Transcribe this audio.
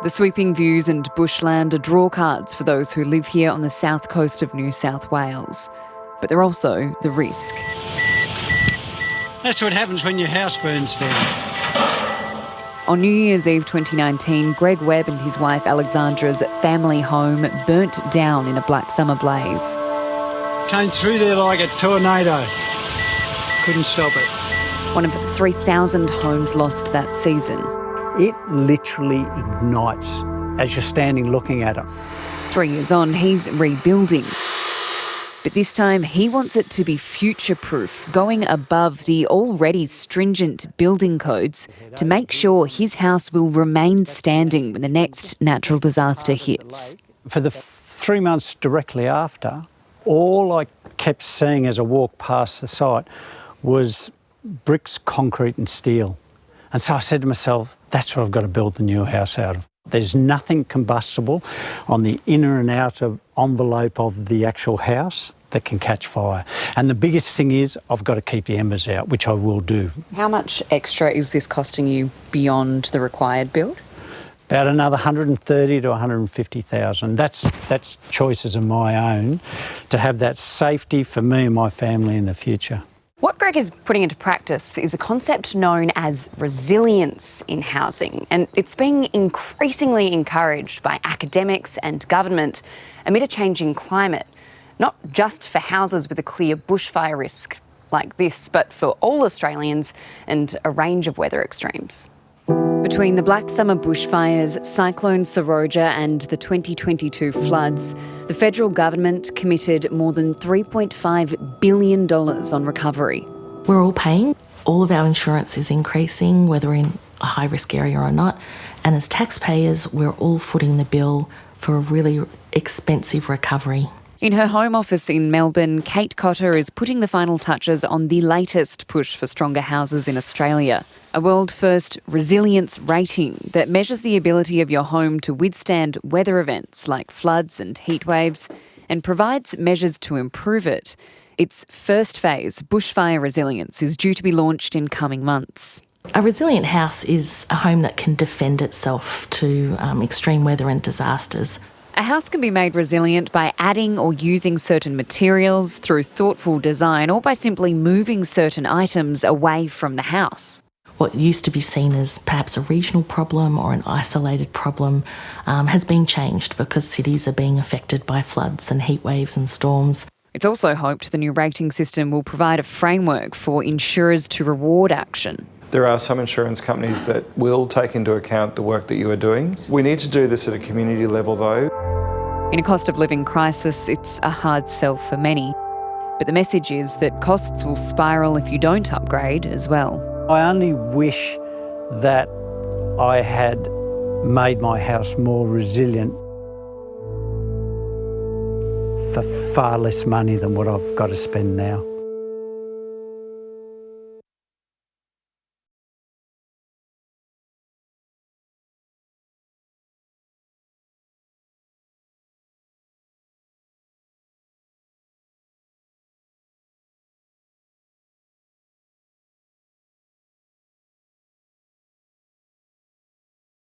The sweeping views and bushland are draw cards for those who live here on the south coast of New South Wales. But they're also the risk. That's what happens when your house burns down. On New Year's Eve 2019, Greg Webb and his wife Alexandra's family home burnt down in a black summer blaze. Came through there like a tornado. Couldn't stop it. One of 3,000 homes lost that season. It literally ignites as you're standing looking at it. 3 years on, he's rebuilding. But this time he wants it to be future-proof, going above the already stringent building codes to make sure his house will remain standing when the next natural disaster hits. For the 3 months directly after, all I kept seeing as I walked past the site was bricks, concrete and steel. And so I said to myself, that's what I've got to build the new house out of. There's nothing combustible on the inner and outer envelope of the actual house that can catch fire. And the biggest thing is I've got to keep the embers out, which I will do. How much extra is this costing you beyond the required build? About another 130 to 150,000. That's choices of my own to have that safety for me and my family in the future. What Greg is putting into practice is a concept known as resilience in housing, and it's being increasingly encouraged by academics and government amid a changing climate, not just for houses with a clear bushfire risk like this, but for all Australians and a range of weather extremes. Between the Black Summer bushfires, Cyclone Saroja and the 2022 floods, the federal government committed more than $3.5 billion on recovery. We're all paying. All of our insurance is increasing, whether in a high-risk area or not. And as taxpayers, we're all footing the bill for a really expensive recovery. In her home office in Melbourne, Kate Cotter is putting the final touches on the latest push for stronger houses in Australia, a world-first resilience rating that measures the ability of your home to withstand weather events like floods and heat waves and provides measures to improve it. Its first phase, bushfire resilience, is due to be launched in coming months. A resilient house is a home that can defend itself to extreme weather and disasters. A house can be made resilient by adding or using certain materials, through thoughtful design, or by simply moving certain items away from the house. What used to be seen as perhaps a regional problem or an isolated problem has been changed because cities are being affected by floods and heat waves and storms. It's also hoped the new rating system will provide a framework for insurers to reward action. There are some insurance companies that will take into account the work that you are doing. We need to do this at a community level though. In a cost of living crisis, it's a hard sell for many. But the message is that costs will spiral if you don't upgrade as well. I only wish that I had made my house more resilient for far less money than what I've got to spend now.